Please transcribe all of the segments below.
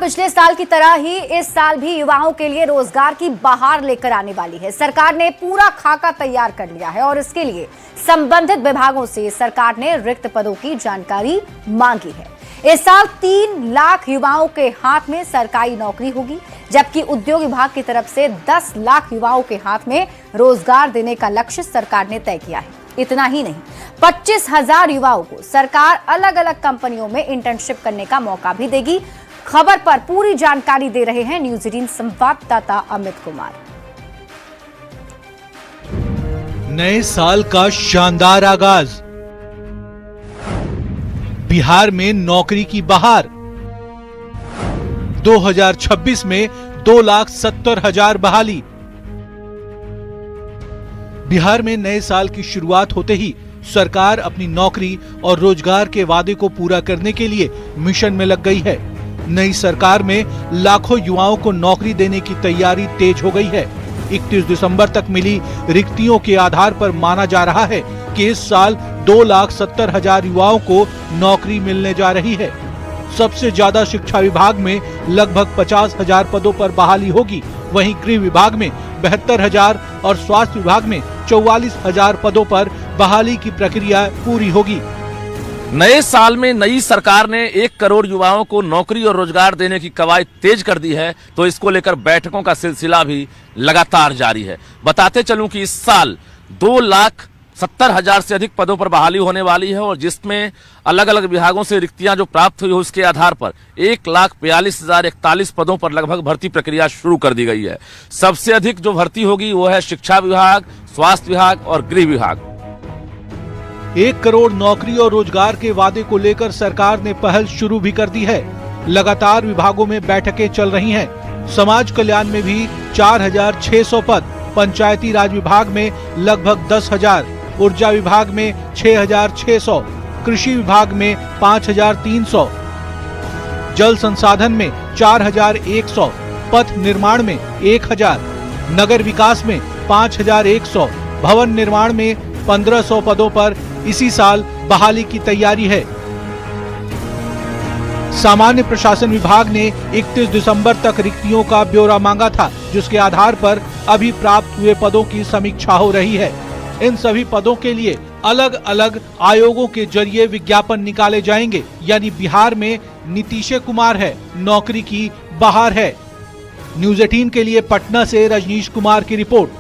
पिछले साल की तरह ही इस साल भी युवाओं के लिए रोजगार की बहार लेकर आने वाली है। सरकार ने पूरा खाका तैयार कर लिया है और इसके लिए संबंधित विभागों से सरकार ने रिक्त पदों की जानकारी मांगी है। इस साल 3 लाख युवाओं के हाथ में सरकारी नौकरी होगी, जबकि उद्योग विभाग की तरफ से 10 लाख युवाओं के हाथ में रोजगार देने का लक्ष्य सरकार ने तय किया है। इतना ही नहीं, 25,000 युवाओं को सरकार अलग अलग कंपनियों में इंटर्नशिप करने का मौका भी देगी। खबर पर पूरी जानकारी दे रहे हैं न्यूज 18 संवाददाता अमित कुमार। नए साल का शानदार आगाज, बिहार में नौकरी की बहार। 2026 में 2,70,000 बहाली। बिहार में नए साल की शुरुआत होते ही सरकार अपनी नौकरी और रोजगार के वादे को पूरा करने के लिए मिशन में लग गई है। नई सरकार में लाखों युवाओं को नौकरी देने की तैयारी तेज हो गई है। 31 दिसंबर तक मिली रिक्तियों के आधार पर माना जा रहा है कि इस साल 2,70,000 युवाओं को नौकरी मिलने जा रही है। सबसे ज्यादा शिक्षा विभाग में लगभग 50,000 पदों पर बहाली होगी। वहीं गृह विभाग में 72,000 और स्वास्थ्य विभाग में 44,000 पदों पर बहाली की प्रक्रिया पूरी होगी। नए साल में नई सरकार ने 1 करोड़ युवाओं को नौकरी और रोजगार देने की कवायद तेज कर दी है, तो इसको लेकर बैठकों का सिलसिला भी लगातार जारी है। बताते चलूं कि इस साल 2,70,000 से अधिक पदों पर बहाली होने वाली है और जिसमें अलग अलग विभागों से रिक्तियां जो प्राप्त हुई है उसके आधार पर 1,42,041 पदों पर लगभग भर्ती प्रक्रिया शुरू कर दी गई है। सबसे अधिक जो भर्ती होगी वो है शिक्षा विभाग, स्वास्थ्य विभाग और गृह विभाग। 1 करोड़ नौकरी और रोजगार के वादे को लेकर सरकार ने पहल शुरू भी कर दी है। लगातार विभागों में बैठकें चल रही हैं। समाज कल्याण में भी 4,600 पद, पंचायती राज विभाग में लगभग 10,000, ऊर्जा विभाग में 6,600, कृषि विभाग में 5,300, जल संसाधन में 4,100, पथ निर्माण में 1,000, नगर विकास में 5,100, भवन निर्माण में 1,500 पदों पर इसी साल बहाली की तैयारी है। सामान्य प्रशासन विभाग ने 31 दिसंबर तक रिक्तियों का ब्यौरा मांगा था, जिसके आधार पर अभी प्राप्त हुए पदों की समीक्षा हो रही है। इन सभी पदों के लिए अलग अलग आयोगों के जरिए विज्ञापन निकाले जाएंगे। यानी बिहार में नीतीश कुमार है, नौकरी की बहार है। न्यूज 18 के लिए पटना से रजनीश कुमार की रिपोर्ट।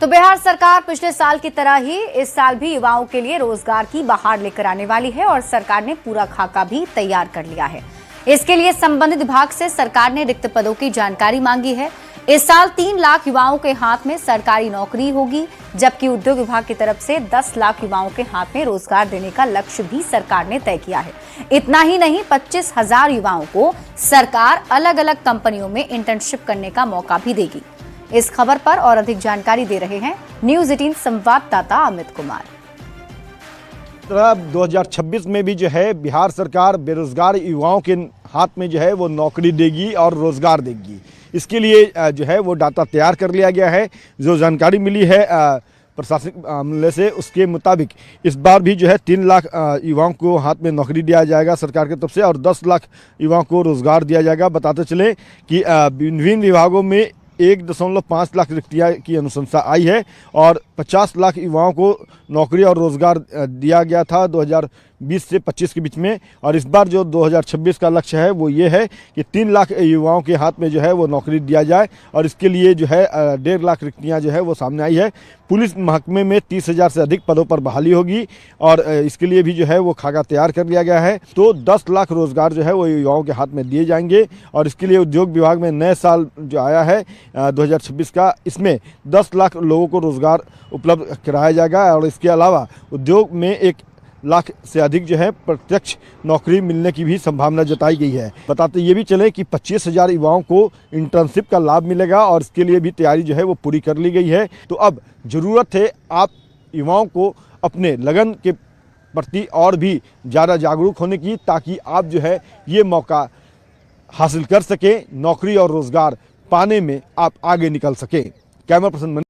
तो बिहार सरकार पिछले साल की तरह ही इस साल भी युवाओं के लिए रोजगार की बहार लेकर आने वाली है और सरकार ने पूरा खाका भी तैयार कर लिया है। इसके लिए संबंधित विभाग से सरकार ने रिक्त पदों की जानकारी मांगी है। इस साल 3 लाख युवाओं के हाथ में सरकारी नौकरी होगी, जबकि उद्योग विभाग की तरफ से 10 लाख युवाओं के हाथ में रोजगार देने का लक्ष्य भी सरकार ने तय किया है। इतना ही नहीं, 25,000 युवाओं को सरकार अलग अलग कंपनियों में इंटर्नशिप करने का मौका भी देगी। इस खबर पर और अधिक जानकारी दे रहे हैं न्यूज 18 संवाददाता अमित कुमार। 2026 में भी जो है बिहार सरकार बेरोजगार युवाओं के हाथ में जो है वो नौकरी देगी और रोजगार देगी। इसके लिए जो है वो डाटा तैयार कर लिया गया है। जो जानकारी मिली है प्रशासनिक अमले से, उसके मुताबिक इस बार भी जो है 3 लाख युवाओं को हाथ में नौकरी दिया जाएगा सरकार की तरफ से और 10 लाख युवाओं को रोजगार दिया जाएगा। बताते चले कि विभिन्न विभागों में 1.5 लाख रिक्तियाँ की अनुशंसा आई है और 50 लाख युवाओं को नौकरी और रोजगार दिया गया था 2020 से 25 के बीच में। और इस बार जो 2026 का लक्ष्य है वो ये है कि 3 लाख युवाओं के हाथ में जो है वो नौकरी दिया जाए और इसके लिए जो है 1.5 लाख रिक्तियाँ जो है वो सामने आई है। पुलिस महकमे में 30,000 से अधिक पदों पर बहाली होगी और इसके लिए भी जो है वो खाका तैयार कर लिया गया है। तो 10 लाख रोजगार जो है वो युवाओं के हाथ में दिए जाएंगे और इसके लिए उद्योग विभाग में नए साल जो आया है 2026 का, इसमें 10 लाख लोगों को रोजगार उपलब्ध कराया जाएगा और इसके अलावा उद्योग में 1 लाख से अधिक जो है प्रत्यक्ष नौकरी मिलने की भी संभावना जताई गई है। बताते ये भी चले कि 25,000 युवाओं को इंटर्नशिप का लाभ मिलेगा और इसके लिए भी तैयारी जो है वो पूरी कर ली गई है। तो अब ज़रूरत है आप युवाओं को अपने लगन के प्रति और भी ज़्यादा जागरूक होने की, ताकि आप जो है ये मौका हासिल कर सकें, नौकरी और रोज़गार पाने में आप आगे निकल सकें। Camera person